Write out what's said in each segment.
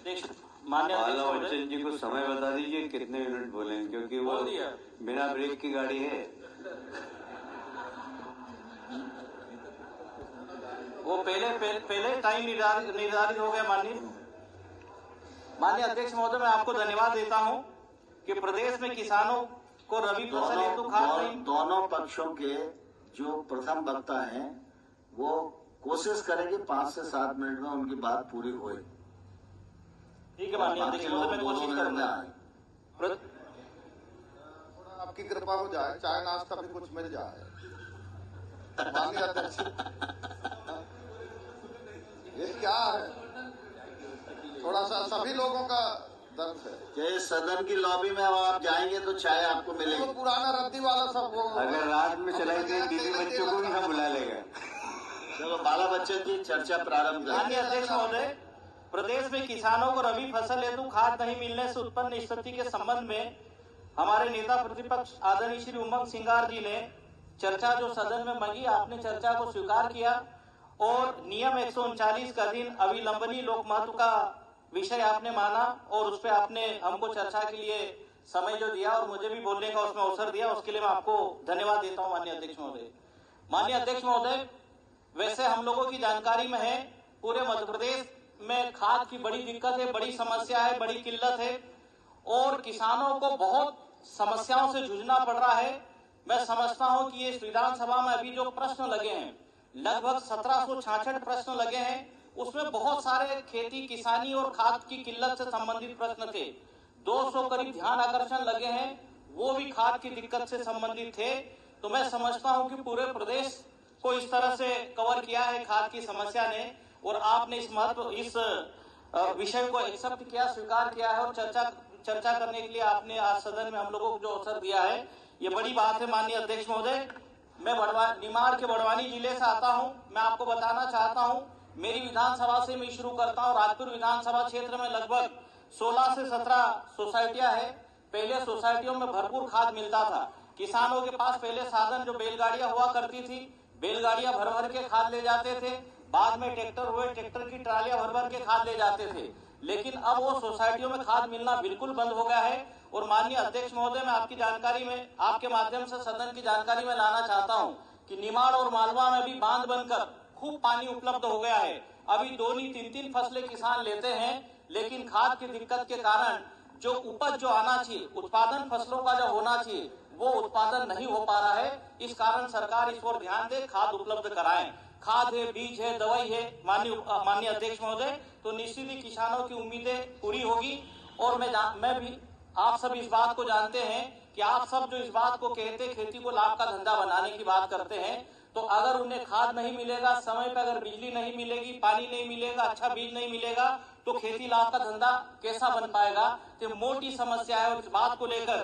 माननीय बच्चन जी को समय बता दीजिए कितने मिनट बोलेंगे, क्योंकि वो बिना ब्रेक की गाड़ी है। वो पहले टाइम निर्धारित हो गया। माननीय अध्यक्ष महोदय, मैं आपको धन्यवाद देता हूं कि प्रदेश में किसानों को रबी फसल हेतु खाद दोनों पक्षों के जो प्रथम वक्ता हैं वो कोशिश करेंगे 5 से 7 मिनट में उनकी बात पूरी होए। ठीक है माननीय अध्यक्ष महोदय, मैं कोशिश करूंगा। थोड़ा आपकी कृपा हो जाए, चाय नाश्ता भी कुछ मिल जाए। माननीय अध्यक्ष, ये क्या है? थोड़ा सा सभी लोगों का दर्द है कि सदन की लॉबी में अब आप जाएंगे तो चाय आपको मिलेगी। तो पुराना रद्दी वाला सब वो अगर रात में चलाई गई बीवी बच्चों को भी हम बुला लेगा। चलो बाला बच्चन जी चर्चा प्रारंभ करें। माननीय अध्यक्ष महोदय, प्रदेश में किसानों को रबी फसल हेतु खाद नहीं मिलने से उत्पन्न स्थिति के संबंध में हमारे नेता प्रतिपक्ष आदरणीय श्री उमंग सिंगार जी ने चर्चा जो सदन में मांगी, आपने चर्चा को स्वीकार किया और नियम 139 का अधीन अविलंबनीय लोक महत्व का विषय आपने माना और उस पर आपने हमको चर्चा के लिए समय जो दिया और मुझे भी बोलने का उसमें अवसर दिया, उसके लिए मैं आपको धन्यवाद देता हूं माननीय अध्यक्ष महोदय। माननीय अध्यक्ष महोदय, वैसे हम लोगों की जानकारी में है पूरे मध्य प्रदेश में खाद की बड़ी दिक्कत है, बड़ी समस्या है, बड़ी किल्लत है और किसानों को बहुत समस्याओं से जूझना पड़ रहा है। मैं समझता हूं कि ये विधानसभा में अभी जो प्रश्न लगे हैं, लगभग 1766 प्रश्न लगे हैं, उसमें बहुत सारे खेती, किसानी और खाद की किल्लत से संबंधित प्रश्न थे। 200 करीब ध्यान आकर्षण लगे हैं, वो भी खाद की दिक्कत से संबंधित थे। तो मैं समझता हूं कि पूरे प्रदेश को इस तरह से कवर किया है खाद की समस्या ने और आपने इस विषय को एक्सेप्ट किया, स्वीकार किया है और चर्चा करने के लिए आपने आज सदन में हम लोगों को जो अवसर दिया है, ये बड़ी बात है। माननीय अध्यक्ष महोदय, मैं निमाड़ के बड़वानी जिले से आता हूं। मैं आपको बताना चाहता हूं, मेरी विधानसभा से मैं शुरू करता हूं। राजपुर विधानसभा क्षेत्र में लगभग 16 से 17 सोसाइटियां हैं। पहले सोसाइटियों में भरपूर खाद मिलता था। किसानों के पास पहले साधन जो बैलगाड़ियां हुआ करती थी, बैलगाड़ियां भर भर के खाद ले जाते थे। बाद में ट्रैक्टर हुए, ट्रैक्टर की ट्रालियां भर भर के खाद ले जाते थे। लेकिन अब वो सोसाइटियों में खाद मिलना बिल्कुल बंद हो गया है। और माननीय अध्यक्ष महोदय, मैं आपकी जानकारी में, आपके माध्यम से सदन की जानकारी में लाना चाहता हूं कि निमाड़ और मालवा में भी बांध बनकर खूब पानी उपलब्ध हो गया है। अभी 2-3 फसलें किसान लेते हैं, लेकिन खाद की दिक्कत के कारण जो उपज जो आना चाहिए, उत्पादन फसलों का जो होना चाहिए, वो उत्पादन नहीं हो पा रहा है। इस कारण सरकार इस पर ध्यान दे, खाद उपलब्ध कराएं। खाद है, बीज है, दवाई है माननीय अध्यक्ष महोदय, तो निश्चित ही किसानों की उम्मीदें पूरी होगी। और मैं भी, आप सब इस बात को जानते हैं कि आप सब जो इस बात को कहते, खेती को लाभ का धंधा बनाने की बात करते हैं, तो अगर उन्हें खाद नहीं मिलेगा, समय पर अगर बिजली नहीं मिलेगी, पानी नहीं मिलेगा, अच्छा बीज नहीं मिलेगा, तो खेती लाभ का धंधा कैसा बन पाएगा? तो मोटी समस्या है। और इस बात को लेकर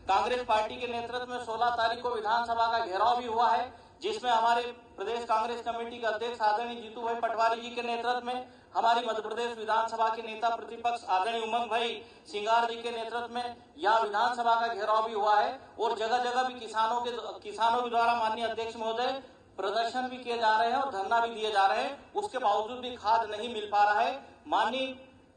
कांग्रेस पार्टी के नेतृत्व में 16 तारीख को विधानसभा का घेराव भी हुआ है, जिसमें हमारे प्रदेश कांग्रेस कमेटी के अध्यक्ष आदरणीय जीतू भाई पटवारी जी के नेतृत्व में, हमारी मध्य प्रदेश विधानसभा के नेता प्रतिपक्ष आदरणीय उमंग भाई सिंगार जी के नेतृत्व में यहाँ विधानसभा का घेराव भी हुआ है। और जगह जगह भी किसानों के द्वारा माननीय अध्यक्ष महोदय प्रदर्शन भी किए जा रहे हैं और धरना भी दिए जा रहे हैं। उसके बावजूद भी खाद नहीं मिल पा रहा है।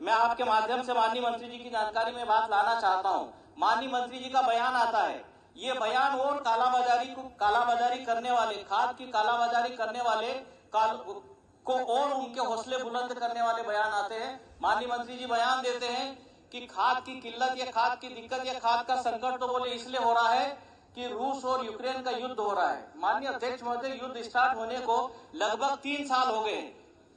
मैं आपके माध्यम से माननीय मंत्री जी की जानकारी में बात लाना चाहता हूं। माननीय मंत्री जी का बयान आता है, ये बयान और कालाबाजारी करने वाले, खाद की कालाबाजारी करने वाले को और उनके हौसले बुलंद करने वाले बयान आते हैं। माननीय मंत्री जी बयान देते हैं कि खाद की किल्लत या खाद की दिक्कत या खाद का संकट तो बोले इसलिए हो रहा है कि रूस और यूक्रेन का युद्ध हो रहा है। माननीय अध्यक्ष महोदय, युद्ध स्टार्ट होने को लगभग 3 साल हो गए।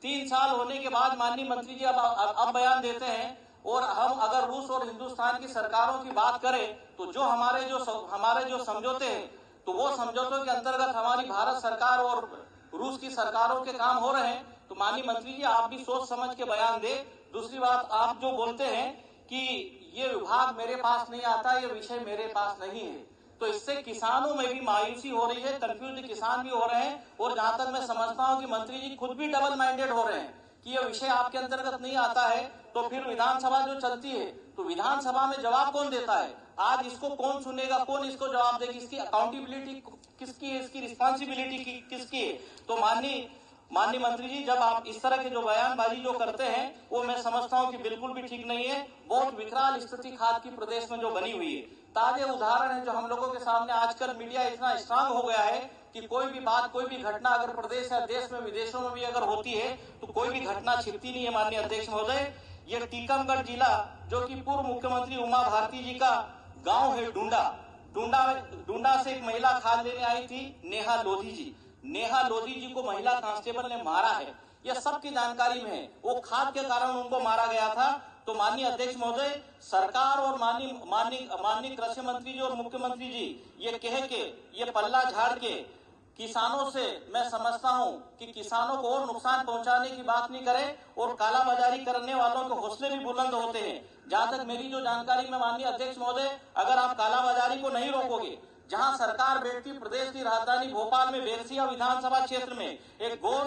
3 साल होने के बाद माननीय मंत्री जी अब बयान देते हैं। और हम अगर रूस और हिंदुस्तान की सरकारों की बात करें तो जो हमारे जो समझौते हैं, तो वो समझौतों के अंतर्गत हमारी भारत सरकार और रूस की सरकारों के काम हो रहे हैं। तो माननीय मंत्री जी, आप भी सोच समझ के बयान दे। दूसरी बात, आप जो बोलते हैं कि ये विभाग मेरे पास नहीं आता, ये विषय मेरे पास नहीं है, तो इससे किसानों में भी मायूसी हो रही है, कंफ्यूज किसान भी हो रहे हैं। और जहां तक मैं समझता हूं कि मंत्री जी खुद भी डबल माइंडेड हो रहे हैं कि ये विषय आपके अंतर्गत नहीं आता है, तो फिर विधानसभा जो चलती है, तो विधानसभा में जवाब कौन देता है? आज इसको कौन सुनेगा, कौन इसको जवाब देगी? इसकी अकाउंटेबिलिटी किसकी है, इसकी रिस्पॉन्सिबिलिटी किसकी है? तो माननीय माननीय मंत्री जी, जब आप इस तरह के जो बयानबाजी जो करते हैं वो मैं समझता हूं कि बिल्कुल भी ठीक नहीं है। बहुत विकराल स्थिति खाद की प्रदेश में जो बनी हुई है, ताजे उदाहरण है जो हम लोगों के सामने। आजकल मीडिया इतना स्ट्रांग हो गया है कि कोई भी बात, कोई भी घटना अगर प्रदेश या देश में, विदेशों में भी अगर होती है तो कोई भी घटना छिपती नहीं है। माननीय अध्यक्ष महोदय, ये टीकमगढ़ जिला जो कि पूर्व मुख्यमंत्री उमा भारती जी का गांव है डूंडा से एक महिला खाद लेने आई थी, नेहा लोधी जी को महिला कांस्टेबल ने मारा है। यह सबकी जानकारी में है। वो खाद के कारण उनको मारा गया था। तो माननीय अध्यक्ष महोदय, सरकार और माननीय कृषि मंत्री जी और मुख्यमंत्री जी ये कह के, ये पल्ला झाड़ के किसानों से, मैं समझता हूं कि किसानों को और नुकसान पहुंचाने की बात नहीं करे और कालाबाजारी करने वालों के हौसले भी बुलंद होते हैं। जहां तक मेरी जो जानकारी में माननीय अध्यक्ष महोदय, अगर आप कालाबाजारी को नहीं रोकोगे, जहां सरकार बैठती प्रदेश की राजधानी भोपाल में बेरसिया विधानसभा क्षेत्र में एक गौर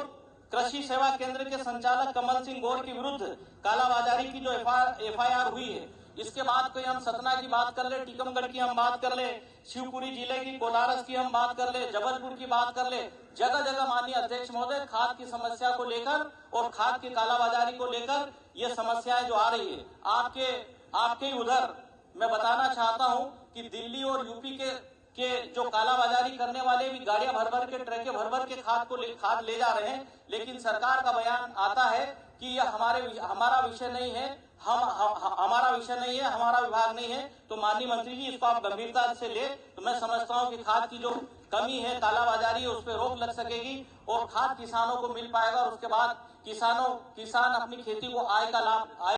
कृषि सेवा केंद्र के संचालक कमल सिंह गौर के विरुद्ध कालाबाजारी की जो एफआईआर हुई है, इसके बाद कोई हम सतना की बात कर ले, टीकमगढ़ की हम बात कर ले, शिवपुरी जिले की कोलारस की हम बात कर ले, जबलपुर की बात कर ले, जगह जगह माननीय अध्यक्ष महोदय खाद की समस्या को लेकर और खाद की कालाबाजारी को लेकर ये समस्याएं जो आ रही है, आपके उधर मैं बताना चाहता हूं कि दिल्ली और यूपी के जो कालाबाजारी करने वाले भी गाड़ियां भर के, ट्रकें भर के खाद ले जा रहे हैं, लेकिन सरकार का बयान आता है कि यह हमारा विषय नहीं है, हमारा विषय नहीं है, हमारा विभाग नहीं है। तो माननीय मंत्री जी, इसको आप गंभीरता से ले तो मैं समझता हूं कि खाद की जो कमी है, कालाबाजारी है, उस पर रोक लग सकेगी और खाद किसानों को मिल पाएगा और उसके बाद किसान अपनी खेती को आय का लाभ